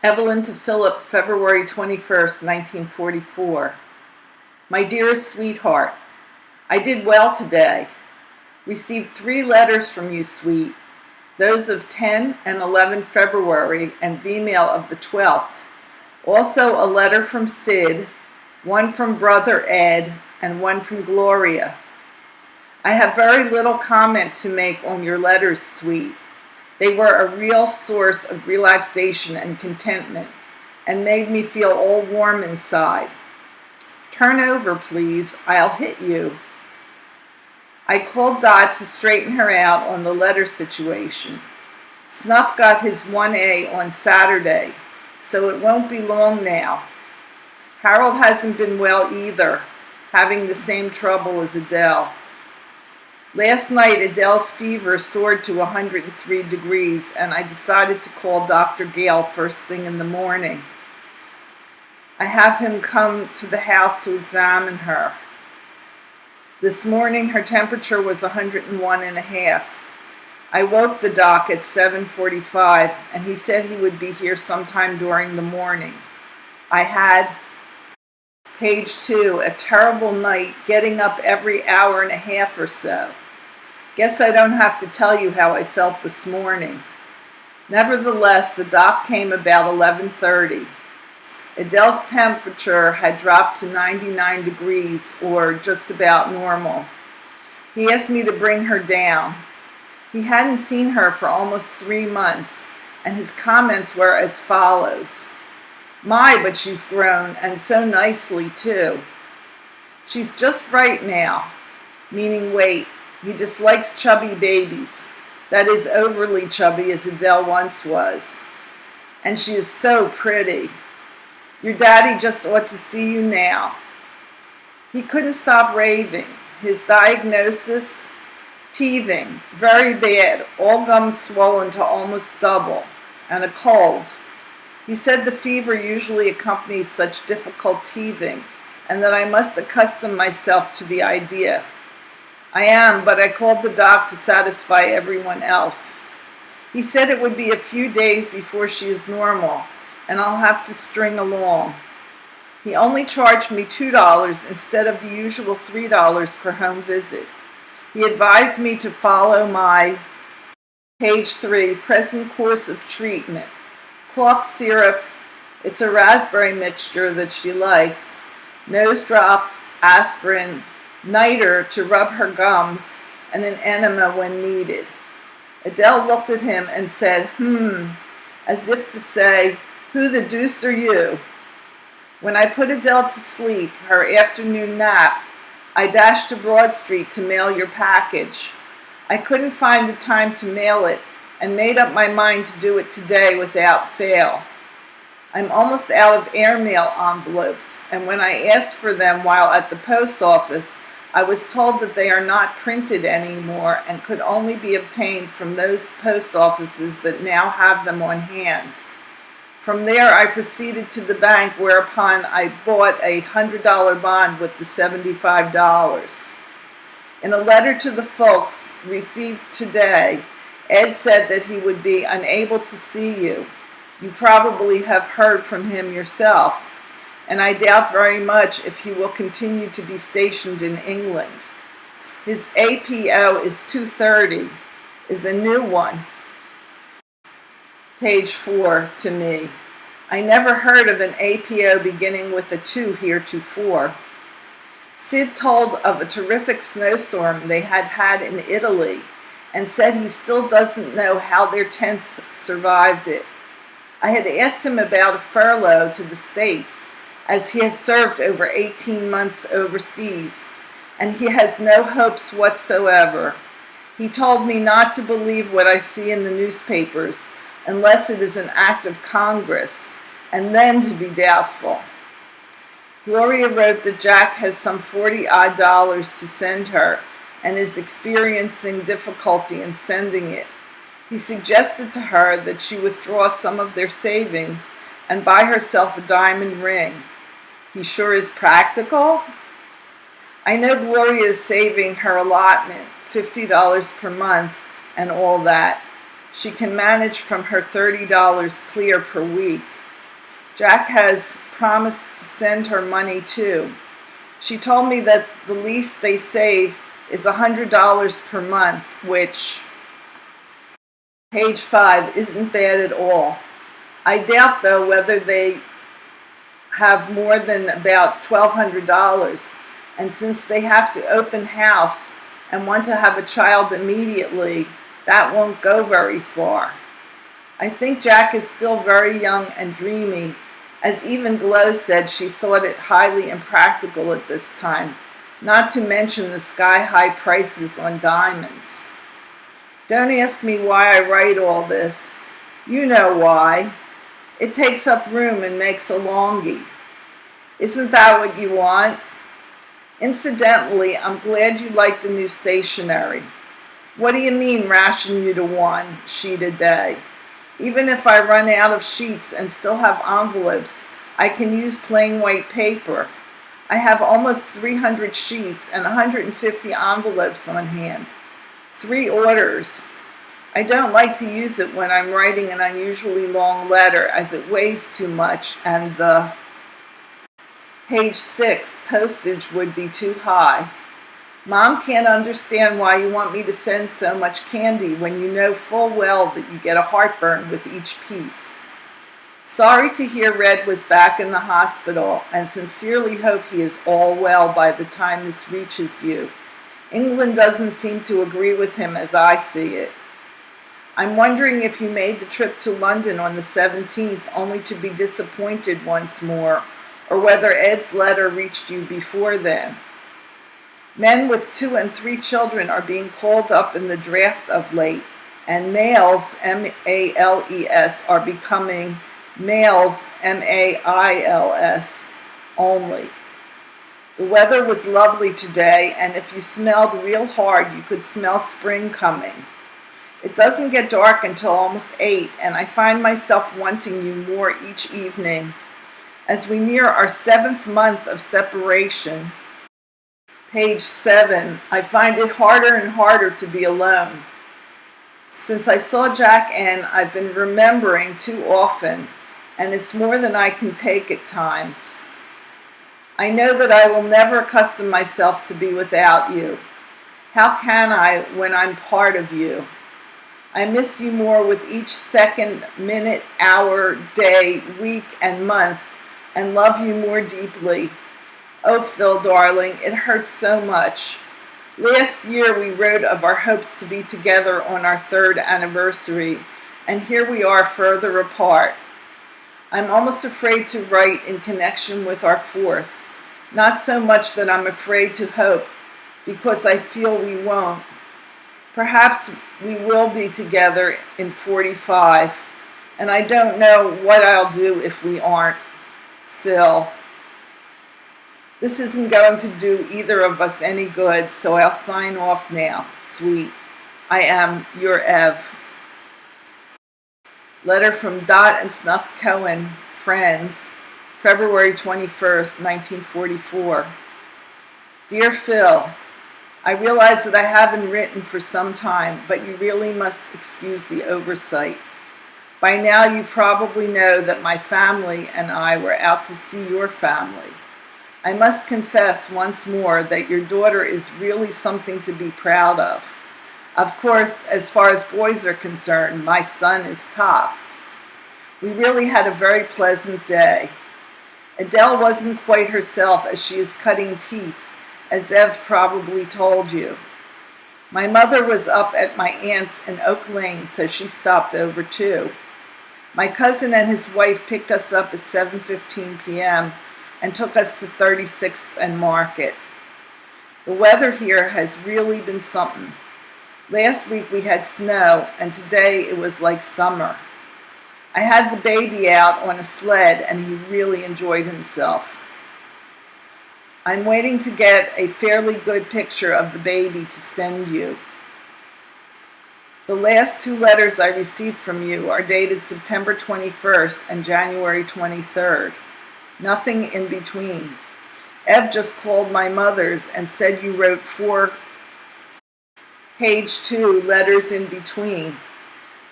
Evelyn to Philip, February 21st, 1944. My dearest sweetheart, I did well today. Received 3 letters from you, sweet. Those of 10 and 11 February and V-mail of the 12th. Also a letter from Sid, one from Brother Ed, and one from Gloria. I have very little comment to make on your letters, sweet. They were a real source of relaxation and contentment and made me feel all warm inside. Turn over, please. I'll hit you. I called Dot to straighten her out on the letter situation. Snuff got his 1A on Saturday, so it won't be long now. Harold hasn't been well either, having the same trouble as Adele. Last night, Adele's fever soared to 103 degrees, and I decided to call Dr. Gale first thing in the morning. I have him come to the house to examine her. This morning, her temperature was 101.5. I woke the doc at 7:45, and he said he would be here sometime during the morning. I had, page 2, a terrible night, getting up every hour and a half or so. Guess I don't have to tell you how I felt this morning. Nevertheless, the doc came about 11:30. Adele's temperature had dropped to 99 degrees, or just about normal. He asked me to bring her down. He hadn't seen her for almost 3 months, and his comments were as follows. My, but she's grown, and so nicely, too. She's just right now, meaning weight. He dislikes chubby babies. That is, overly chubby, as Adele once was. And she is so pretty. Your daddy just ought to see you now. He couldn't stop raving. His diagnosis? Teething, very bad, all gums swollen to almost double, and a cold. He said the fever usually accompanies such difficult teething, and that I must accustom myself to the idea. I am, but I called the doc to satisfy everyone else. He said it would be a few days before she is normal, and I'll have to string along. He only charged me $2 instead of the usual $3 per home visit. He advised me to follow my, page 3, present course of treatment. Cough syrup, it's a raspberry mixture that she likes, nose drops, aspirin, niter to rub her gums, and an enema when needed. Adele looked at him and said, as if to say, who the deuce are you? When I put Adele to sleep, her afternoon nap, I dashed to Broad Street to mail your package. I couldn't find the time to mail it and made up my mind to do it today without fail. I'm almost out of airmail envelopes, and when I asked for them while at the post office, I was told that they are not printed anymore and could only be obtained from those post offices that now have them on hand. From there, I proceeded to the bank, whereupon I bought a $100 bond with the $75. In a letter to the folks received today, Ed said that he would be unable to see you. You probably have heard from him yourself, and I doubt very much if he will continue to be stationed in England. His APO is 230, is a new one. Page 4 to me. I never heard of an APO beginning with a 2 heretofore. Sid told of a terrific snowstorm they had had in Italy and said he still doesn't know how their tents survived it. I had asked him about a furlough to the States, as he has served over 18 months overseas, and he has no hopes whatsoever. He told me not to believe what I see in the newspapers, unless it is an act of Congress, and then to be doubtful. Gloria wrote that Jack has some $40-odd to send her, and is experiencing difficulty in sending it. He suggested to her that she withdraw some of their savings and buy herself a diamond ring. He sure is practical. I know Gloria is saving her allotment, $50 per month, and all that. She can manage from her $30 clear per week. Jack has promised to send her money too. She told me that the least they save is $100 per month, which, page 5, isn't bad at all. I doubt, though, whether they have more than about $1,200, and since they have to open house and want to have a child immediately, that won't go very far. I think Jack is still very young and dreamy, as even Glow said she thought it highly impractical at this time, not to mention the sky-high prices on diamonds. Don't ask me why I write all this. You know why. It takes up room and makes a longie. Isn't that what you want? Incidentally, I'm glad you like the new stationery. What do you mean ration you to one sheet a day? Even if I run out of sheets and still have envelopes, I can use plain white paper. I have almost 300 sheets and 150 envelopes on hand. 3 orders. I don't like to use it when I'm writing an unusually long letter, as it weighs too much and the page 6 postage would be too high. Mom can't understand why you want me to send so much candy when you know full well that you get a heartburn with each piece. Sorry to hear Red was back in the hospital, and sincerely hope he is all well by the time this reaches you. England doesn't seem to agree with him as I see it. I'm wondering if you made the trip to London on the 17th only to be disappointed once more, or whether Ed's letter reached you before then. Men with 2 and 3 children are being called up in the draft of late, and males, M-A-L-E-S, are becoming males, M-A-I-L-S, only. The weather was lovely today, and if you smelled real hard, you could smell spring coming. It doesn't get dark until almost 8, and I find myself wanting you more each evening. As we near our 7th month of separation, page 7, I find it harder and harder to be alone. Since I saw Jack N, I've been remembering too often, and it's more than I can take at times. I know that I will never accustom myself to be without you. How can I when I'm part of you? I miss you more with each second, minute, hour, day, week, and month, and love you more deeply. Oh, Phil, darling, it hurts so much. Last year we wrote of our hopes to be together on our 3rd anniversary, and here we are further apart. I'm almost afraid to write in connection with our 4th. Not so much that I'm afraid to hope, because I feel we won't. Perhaps we will be together in 45, and I don't know what I'll do if we aren't. Phil. This isn't going to do either of us any good, so I'll sign off now. Sweet. I am your Ev. Letter from Dot and Snuff Cohen, friends, February 21st, 1944. Dear Phil, I realize that I haven't written for some time, but you really must excuse the oversight. By now you probably know that my family and I were out to see your family. I must confess once more that your daughter is really something to be proud of. Of course, as far as boys are concerned, my son is tops. We really had a very pleasant day. Adele wasn't quite herself as she is cutting teeth, as Ev probably told you. My mother was up at my aunt's in Oak Lane, so she stopped over too. My cousin and his wife picked us up at 7:15 p.m. and took us to 36th and Market. The weather here has really been something. Last week we had snow, and today it was like summer. I had the baby out on a sled, and he really enjoyed himself. I'm waiting to get a fairly good picture of the baby to send you. The last 2 letters I received from you are dated September 21st and January 23rd. Nothing in between. Ev just called my mother's and said you wrote 4 page 2 letters in between.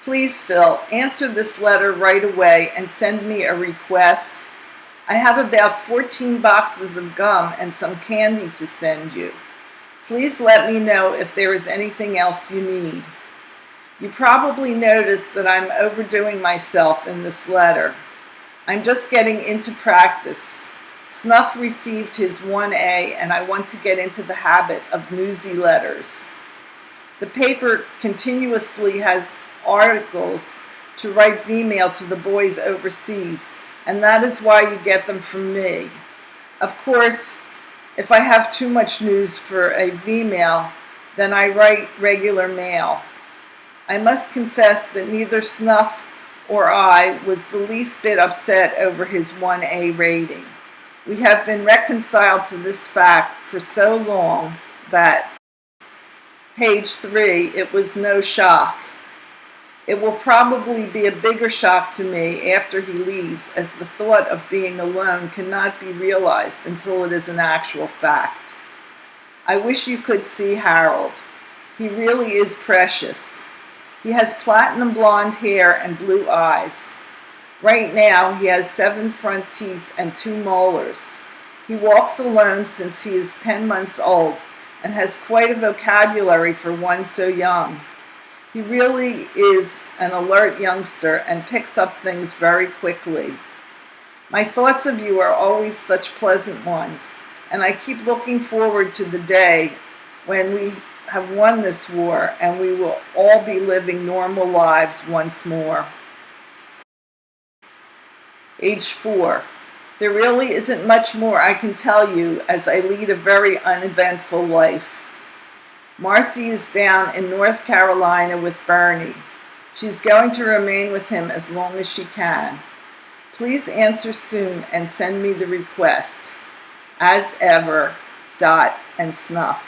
Please, Phil, answer this letter right away and send me a request. I have about 14 boxes of gum and some candy to send you. Please let me know if there is anything else you need. You probably noticed that I'm overdoing myself in this letter. I'm just getting into practice. Snuff received his 1A, and I want to get into the habit of newsy letters. The paper continuously has articles to write V-mail to the boys overseas, and that is why you get them from me. Of course, if I have too much news for a V-mail, then I write regular mail. I must confess that neither Snuff or I was the least bit upset over his 1A rating. We have been reconciled to this fact for so long that, page 3, it was no shock. It will probably be a bigger shock to me after he leaves, as the thought of being alone cannot be realized until it is an actual fact. I wish you could see Harold. He really is precious. He has platinum blonde hair and blue eyes. Right now, he has 7 front teeth and 2 molars. He walks alone since he is 10 months old and has quite a vocabulary for one so young. He really is an alert youngster and picks up things very quickly. My thoughts of you are always such pleasant ones, and I keep looking forward to the day when we have won this war and we will all be living normal lives once more. Age 4. There really isn't much more I can tell you, as I lead a very uneventful life. Marcy is down in North Carolina with Bernie. She's going to remain with him as long as she can. Please answer soon and send me the request. As ever, Dot and Snuff.